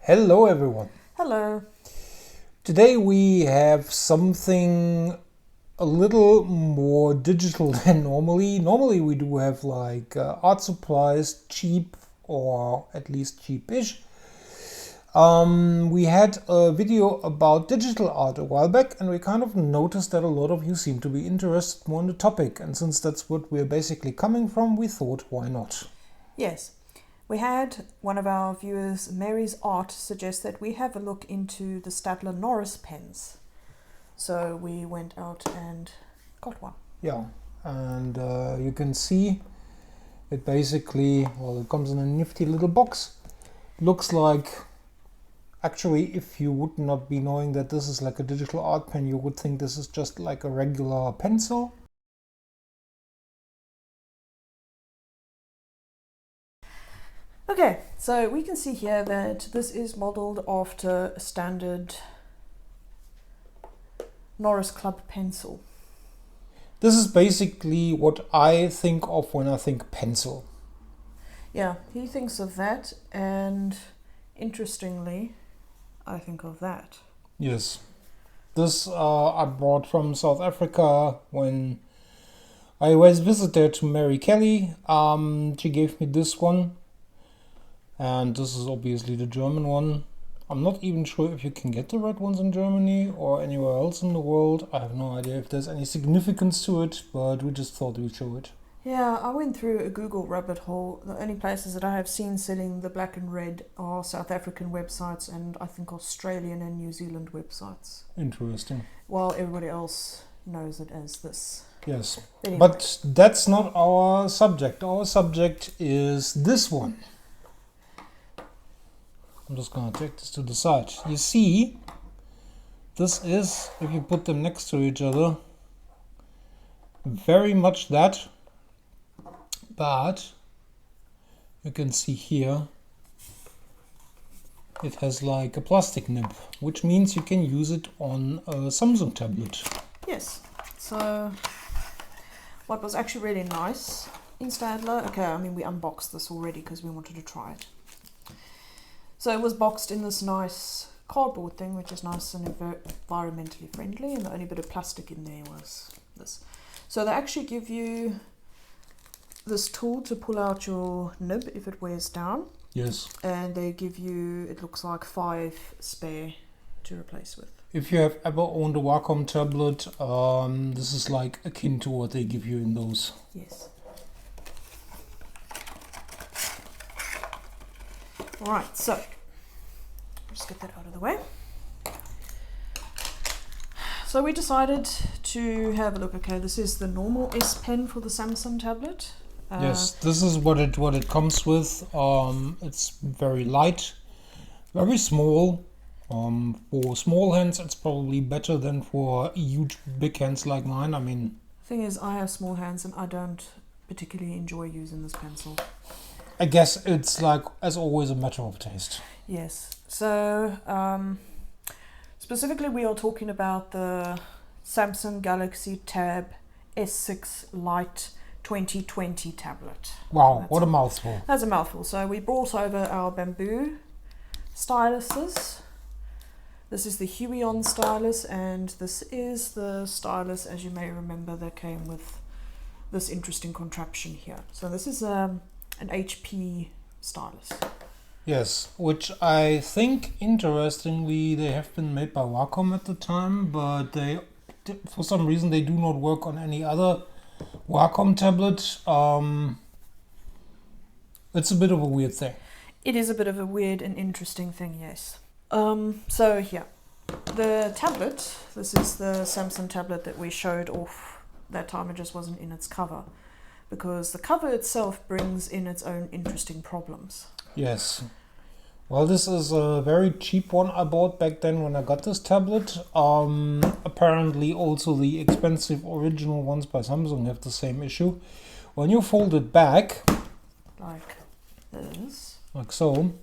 Hello everyone. Hello. Today we have something a little more digital than normally. Normally we do have like art supplies, cheap or at least cheapish. We had a video about digital art a while back and we kind of noticed that a lot of you seem to be interested more in the topic. And since that's what we're basically coming from, we thought, why not? Yes, we had one of our viewers, Mary's Art, suggest that we have a look into the Staedtler Noris pens. So we went out and got one. Yeah, and you can see it basically, well, it comes in a nifty little box. Looks like, actually, if you would not be knowing that this is like a digital art pen, you would think this is just like a regular pencil. Okay, so we can see here that this is modeled after a standard Norris Club pencil. This is basically what I think of when I think pencil. Yeah, he thinks of that, and interestingly, I think of that. Yes. This I brought from South Africa when I was visited to Mary Kelly. She gave me this one. And this is obviously the German one. I'm not even sure if you can get the red ones in Germany or anywhere else in the world. I have no idea if there's any significance to it, but we just thought we'd show it. Yeah, I went through a Google rabbit hole. The only places that I have seen selling the black and red are South African websites and I think Australian and New Zealand websites. Interesting. While everybody else knows it as this. Yes. Anyway. But that's not our subject. Our subject is this one. I'm just going to take this to the side. You see, this is, if you put them next to each other, very much that. But you can see here, it has like a plastic nib, which means you can use it on a Samsung tablet. Yes. So, what was actually really nice in Staedtler, okay, I mean we unboxed this already because we wanted to try it. So it was boxed in this nice cardboard thing, which is nice and environmentally friendly, and the only bit of plastic in there was this. So they actually give you this tool to pull out your nib if it wears down. Yes. And they give you, it looks like 5 spare to replace with. If you have ever owned a Wacom tablet, this is like akin to what they give you in those. Yes. Alright, so just get that out of the way. So we decided to have a look. Okay, this is the normal S Pen for the Samsung tablet. Yes, this is what it comes with. It's very light, very small. For small hands, it's probably better than for huge big hands like mine. I mean, thing is, I have small hands and I don't particularly enjoy using this pencil. I guess it's like, as always, a matter of taste. Yes. So, specifically, we are talking about the Samsung Galaxy Tab S6 Lite 2020 tablet. Wow, what a mouthful. That's a mouthful. So we brought over our bamboo styluses. This is the Huion stylus, and this is the stylus, as you may remember, that came with this interesting contraption here. So this is an HP stylus. Yes, which I think, interestingly, they have been made by Wacom at the time, but they, for some reason, they do not work on any other Wacom tablet. It's a bit of a weird thing. It is a bit of a weird and interesting thing, yes. So here, the tablet, this is the Samsung tablet that we showed off that time. It just wasn't in its cover, because the cover itself brings in its own interesting problems. Yes. Well, this is a very cheap one I bought back then when I got this tablet. Apparently also the expensive original ones by Samsung have the same issue. When you fold it back, like this, like so,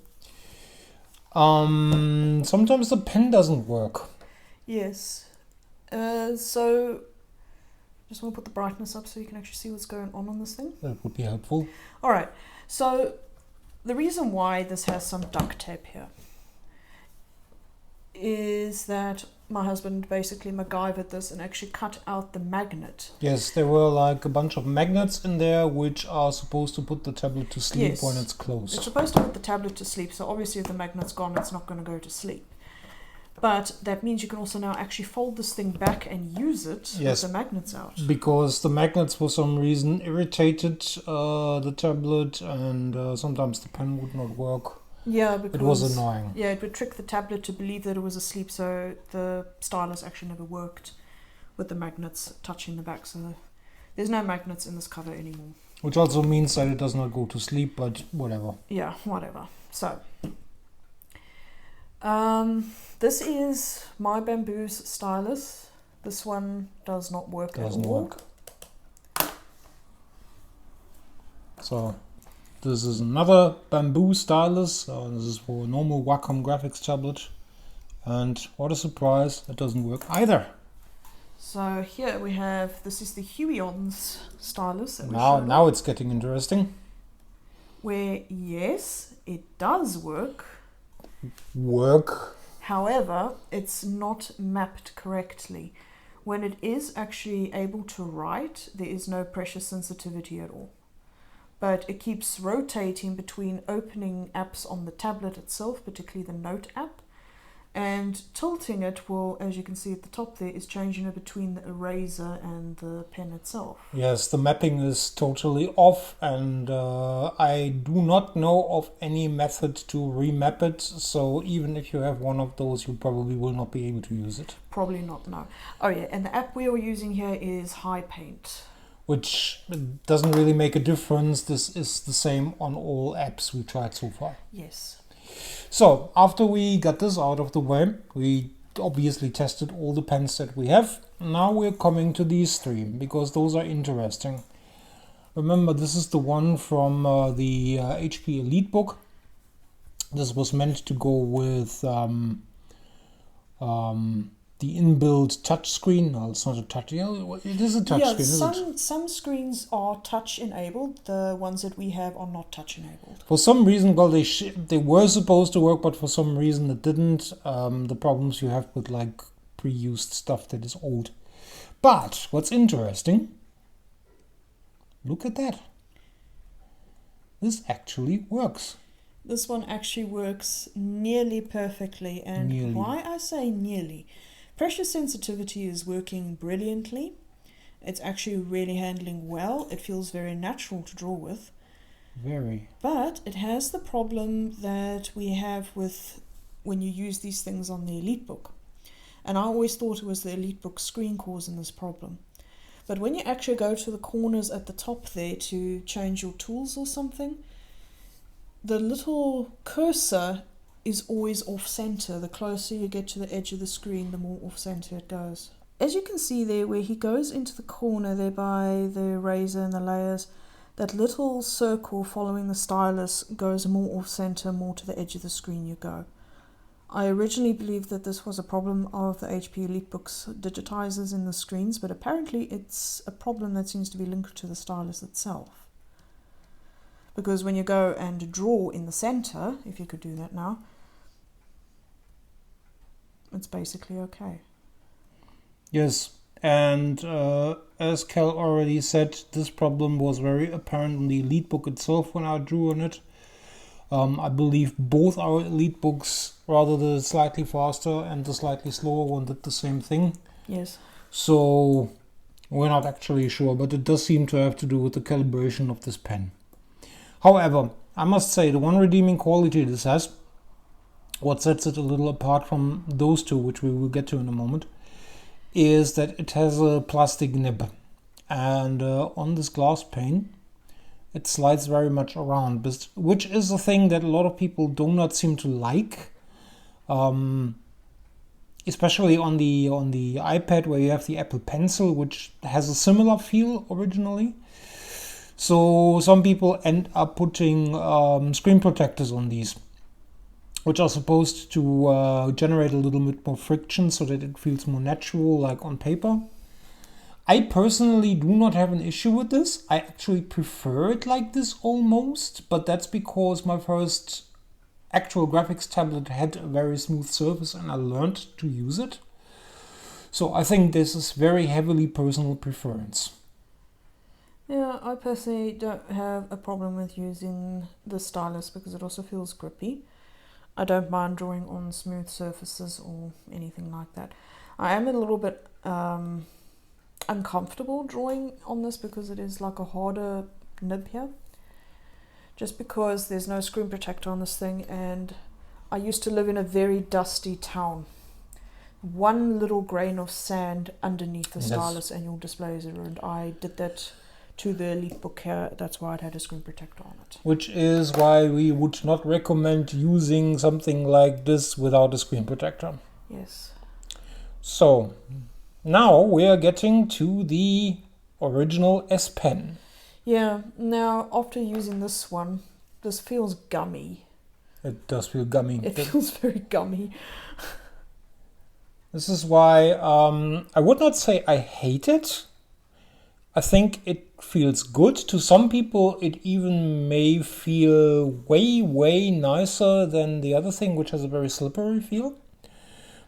sometimes the pen doesn't work. Yes. So just want to put the brightness up so you can actually see what's going on this thing. That would be helpful. All right. So the reason why this has some duct tape here is that my husband basically MacGyvered this and actually cut out the magnet. Yes, there were like a bunch of magnets in there which are supposed to put the tablet to sleep Yes. when it's closed. It's supposed to put the tablet to sleep, so obviously if the magnet's gone, it's not going to go to sleep. But that means you can also now actually fold this thing back and use it Yes. with the magnets out. Because the magnets for some reason irritated the tablet, and sometimes the pen would not work. Yeah, because It was annoying. Yeah, it would trick the tablet to believe that it was asleep, so the stylus actually never worked with the magnets touching the back. So there's no magnets in this cover anymore. Which also means that it does not go to sleep, but whatever. Yeah, whatever. So this is my Bamboo's stylus. This one does not work Doesn't at all. work. So this is another Bamboo stylus. This is for a normal Wacom graphics tablet. And what a surprise, it doesn't work either. So here we have, this is the Huion's stylus. That we Now, showed now off, it's getting interesting. where yes, it does work. Work. However, it's not mapped correctly. When it is actually able to write, there is no pressure sensitivity at all. But it keeps rotating between opening apps on the tablet itself, particularly the Note app, and tilting it will, as you can see at the top there, is changing it between the eraser and the pen itself. Yes, the mapping is totally off, and I do not know of any method to remap it, so even if you have one of those, you probably will not be able to use it. Probably not, no. Oh yeah, and the app we are using here is High Paint. Which doesn't really make a difference. This is the same on all apps we tried so far. Yes. So, after we got this out of the way, we obviously tested all the pens that we have. Now we're coming to these three, because those are interesting. Remember, this is the one from the HP EliteBook. This was meant to go with the inbuilt touchscreen. No, it's not a touch. Yeah, it is a touchscreen, isn't it? Some screens are touch enabled. The ones that we have are not touch enabled. For some reason, well, they were supposed to work, but for some reason it didn't. The problems you have with like pre-used stuff that is old. But what's interesting, look at that. This actually works. This one actually works nearly perfectly, and Nearly. why I say nearly. Pressure sensitivity is working brilliantly. It's actually really handling well. It feels very natural to draw with. Very. But it has the problem that we have with when you use these things on the EliteBook. And I always thought it was the EliteBook screen causing this problem. But when you actually go to the corners at the top there to change your tools or something, the little cursor is always off-center. The closer you get to the edge of the screen, the more off-center it goes. As you can see there, where he goes into the corner there by the eraser and the layers, that little circle following the stylus goes more off-center, more to the edge of the screen you go. I originally believed that this was a problem of the HP EliteBook's digitizers in the screens, but apparently it's a problem that seems to be linked to the stylus itself. Because when you go and draw in the center, if you could do that now, it's basically okay. Yes, and as Cal already said, this problem was very apparent in the EliteBook itself when I drew on it. I believe both our EliteBooks, rather the slightly faster and the slightly slower one, did the same thing. Yes. So we're not actually sure, but it does seem to have to do with the calibration of this pen. However, I must say the one redeeming quality this has, what sets it a little apart from those two, which we will get to in a moment, is that it has a plastic nib. And on this glass pane, it slides very much around, which is a thing that a lot of people do not seem to like. Especially on the iPad, where you have the Apple Pencil, which has a similar feel originally. So some people end up putting screen protectors on these, which are supposed to generate a little bit more friction so that it feels more natural, like on paper. I personally do not have an issue with this. I actually prefer it like this almost, but that's because my first actual graphics tablet had a very smooth surface and I learned to use it. So I think this is very heavily personal preference. Yeah, I personally don't have a problem with using the stylus because it also feels grippy. I don't mind drawing on smooth surfaces or anything like that. I am a little bit uncomfortable drawing on this because it is like a harder nib here. Just because there's no screen protector on this thing, and I used to live in a very dusty town. One little grain of sand underneath the stylus and your display is ruined. I did that to the Elite book here. That's why it had a screen protector on it. Which is why we would not recommend using something like this without a screen protector. Yes. So now we are getting to the original S Pen. Yeah, now after using this one, this feels gummy. It does feel gummy. It feels very gummy. This is why I would not say I hate it. I think it feels good. To some people it even may feel way nicer than the other thing, which has a very slippery feel.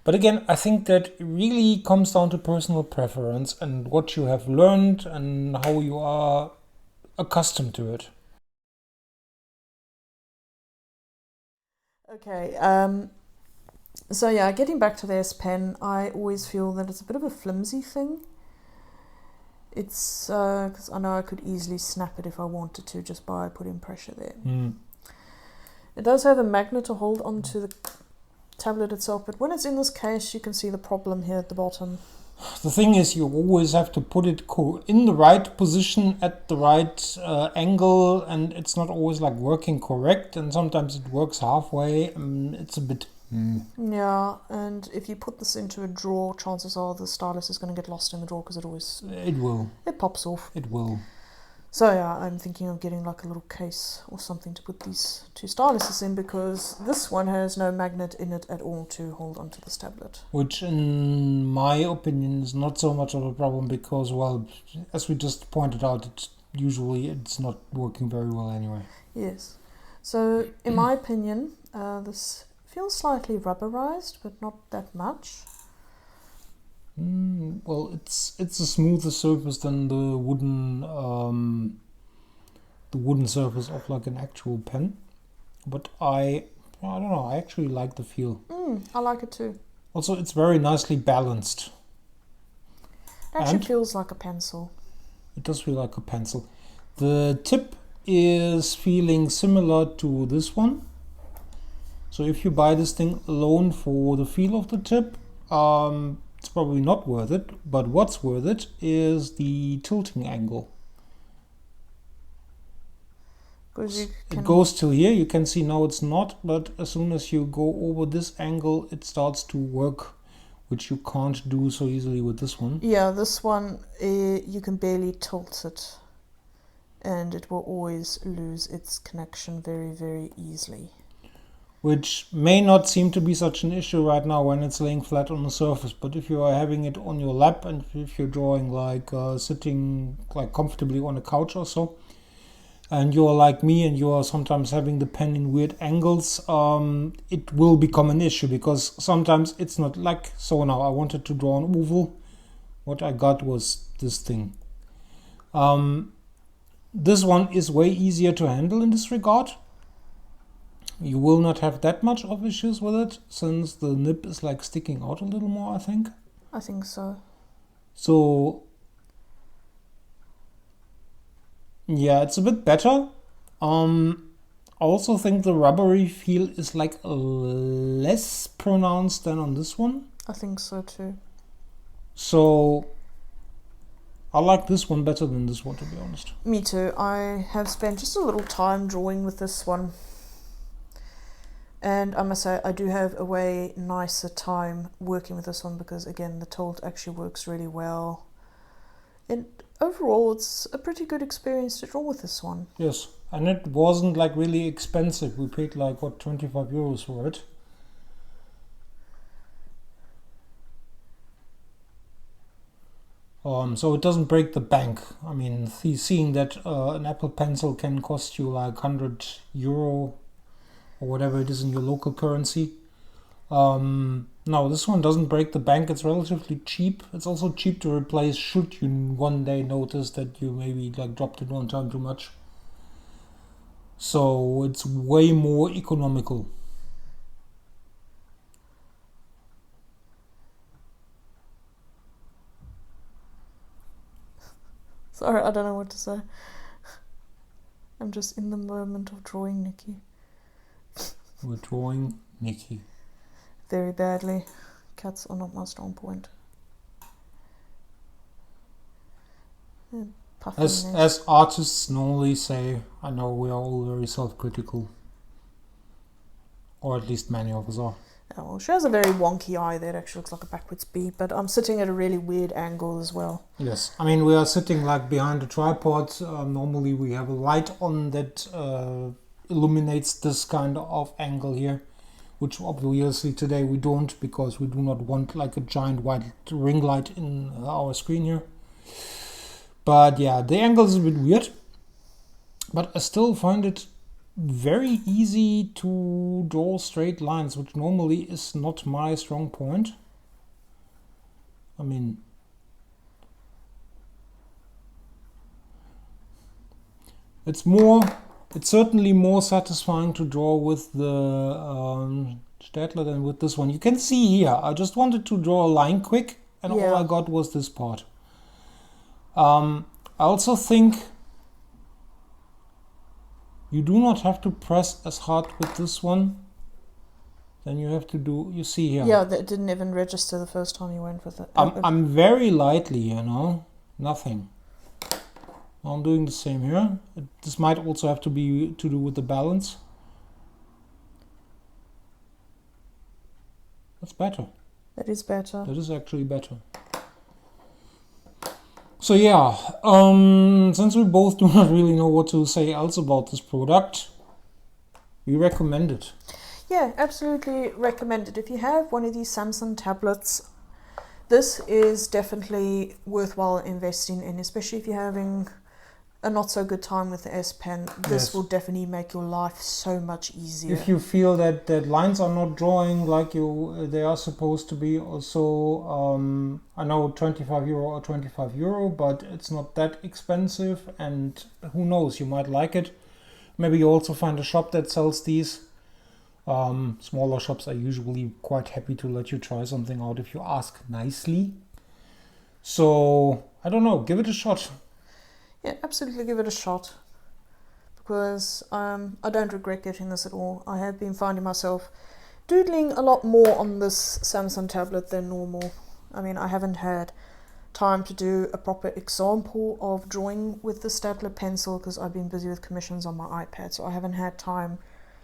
But again, I think that it really comes down to personal preference and what you have learned and how you are accustomed to it. Okay, so yeah, getting back to the S Pen, I always feel that it's a bit of a flimsy thing. It's because I know I could easily snap it if I wanted to just by putting pressure there. It does have a magnet to hold onto the tablet itself, but when it's in this case you can see the problem here at the bottom. The thing is, you always have to put it in the right position at the right angle, and it's not always like working correct, and sometimes it works halfway. It's a bit... Yeah, and if you put this into a drawer, chances are the stylus is going to get lost in the drawer because It will. It pops off. It will. So yeah, I'm thinking of getting like a little case or something to put these two styluses in, because this one has no magnet in it at all to hold onto this tablet. Which in my opinion is not so much of a problem because, well, as we just pointed out, it's not working very well anyway. Yes. So in my opinion, this feels slightly rubberized, but not that much. Well, it's a smoother surface than the wooden surface of like an actual pen. But I don't know. I actually like the feel. I like it too. Also, it's very nicely balanced. It actually feels like a pencil. It does feel like a pencil. The tip is feeling similar to this one. So if you buy this thing alone for the feel of the tip, it's probably not worth it. But what's worth it is the tilting angle. It goes till here. You can see now it's not, but as soon as you go over this angle, it starts to work, which you can't do so easily with this one. Yeah, this one, you can barely tilt it, and it will always lose its connection very easily. Which may not seem to be such an issue right now when it's laying flat on the surface, but if you are having it on your lap and if you're drawing like sitting like comfortably on a couch or so, and you're like me and you're sometimes having the pen in weird angles, it will become an issue, because sometimes it's not like, so now I wanted to draw an oval, what I got was this thing. This one is way easier to handle in this regard. You will not have that much of issues with it, since the nib is like sticking out a little more, I think. I think so. So yeah, it's a bit better. I also think the rubbery feel is like less pronounced than on this one. I think so too. So I like this one better than this one, to be honest. Me too. I have spent just a little time drawing with this one. And I must say, I do have a way nicer time working with this one because, again, the tilt actually works really well. And overall, it's a pretty good experience to draw with this one. Yes, and it wasn't like really expensive. We paid like, what, 25 euros for it. So it doesn't break the bank. I mean, seeing that an Apple Pencil can cost you like €100 or or whatever it is in your local currency. No, this one doesn't break the bank. It's relatively cheap. It's also cheap to replace should you one day notice that you maybe like dropped it one time too much. So it's way more economical. Sorry, I don't know what to say. I'm just in the moment of drawing Nikki. We're drawing Nikki. Very badly. Cats are not my strong point. As artists normally say, I know we are all very self-critical. Or at least many of us are. Oh, well, she has a very wonky eye there. It actually looks like a backwards B, but I'm sitting at a really weird angle as well. Yes, I mean we are sitting like behind a tripod. Normally we have a light on that illuminates this kind of angle here, which obviously today we don't, because we do not want like a giant white ring light in our screen here. But yeah, the angle is a bit weird, but I still find it very easy to draw straight lines, which normally is not my strong point. I mean, it's certainly more satisfying to draw with the Staedtler than with this one. You can see here, I just wanted to draw a line quick, and all I got was this part. I also think you do not have to press as hard with this one than you have to do, you see here. Yeah, that didn't even register the first time you went with it. I'm very lightly, nothing. I'm doing the same here. This might also have to do with the balance. That's better. That is better. That is actually better. So yeah, since we both do not really know what to say else about this product, we recommend it. Yeah, absolutely recommend it. If you have one of these Samsung tablets, this is definitely worthwhile investing in, especially if you're having a not so good time with the S Pen. This will definitely make your life so much easier. If you feel that lines are not drawing like they are supposed to be, also I know €25 or €25, but it's not that expensive, and who knows, you might like it. Maybe you also find a shop that sells these. Smaller shops are usually quite happy to let you try something out if you ask nicely. So I don't know, give it a shot. Yeah, absolutely give it a shot, because I don't regret getting this at all. I have been finding myself doodling a lot more on this Samsung tablet than normal. I mean, I haven't had time to do a proper example of drawing with the Staedtler pencil because I've been busy with commissions on my iPad, so I haven't had time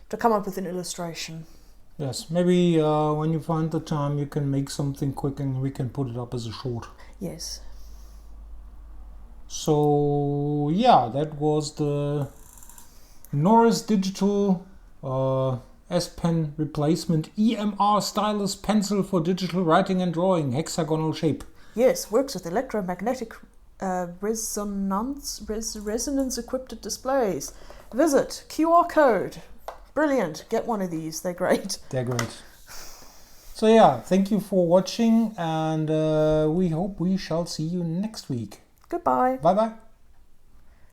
to come up with an illustration. Yes, maybe when you find the time you can make something quick and we can put it up as a short. Yes. So yeah, that was the Noris Digital S Pen replacement EMR stylus pencil for digital writing and drawing, hexagonal shape. Yes, works with electromagnetic resonance equipped displays. Visit QR code. Brilliant. Get one of these. They're great. They're great. So yeah, thank you for watching, and we hope we shall see you next week. Goodbye. Bye bye.